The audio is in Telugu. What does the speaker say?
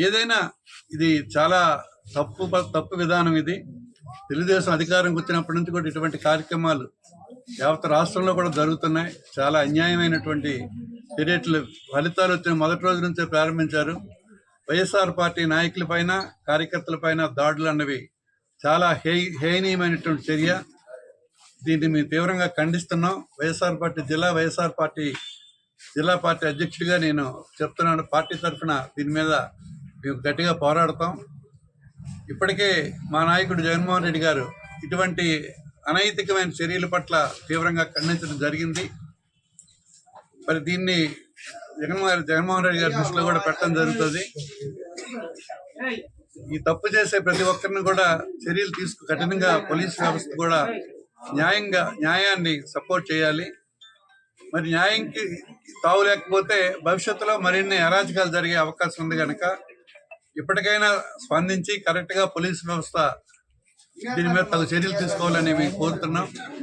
ఏదైనా ఇది చాలా తప్పు విధానం. ఇది తెలుగుదేశం అధికారంకి వచ్చినప్పటి నుంచి కూడా ఇటువంటి కార్యక్రమాలు యావత్ రాష్ట్రంలో కూడా జరుగుతున్నాయి. చాలా అన్యాయమైనటువంటి చర్యలు ఫలితాలు వచ్చిన మొదటి రోజు నుంచే ప్రారంభించారు. వైఎస్ఆర్ పార్టీ నాయకుల పైన కార్యకర్తల పైన దాడులు అన్నవి చాలా హేయనీయమైనటువంటి చర్య. దీన్ని మేము తీవ్రంగా ఖండిస్తున్నాం. వైఎస్ఆర్ పార్టీ జిల్లా పార్టీ అధ్యక్షుడిగా నేను చెప్తున్నాను. పార్టీ తరఫున దీని మీద మేము గట్టిగా పోరాడతాం. ఇప్పటికే మా నాయకుడు జగన్మోహన్ రెడ్డి గారు ఇటువంటి అనైతికమైన చర్యల పట్ల తీవ్రంగా ఖండించడం జరిగింది. మరి దీన్ని జగన్మోహన్ రెడ్డి గారి దృష్టిలో కూడా పెట్టడం జరుగుతుంది. ఈ తప్పు చేసే ప్రతి ఒక్కరిని కూడా చర్యలు కఠినంగా పోలీసు వ్యవస్థ కూడా న్యాయాన్ని సపోర్ట్ చేయాలి. మరి న్యాయంకి తావు లేకపోతే భవిష్యత్తులో మరిన్ని అరాచకాలు జరిగే అవకాశం ఉంది కనుక ఇప్పటికైనా స్పందించి కరెక్ట్గా పోలీసు వ్యవస్థ దీని మీద తగు చర్యలు తీసుకోవాలని మేము కోరుతున్నాం.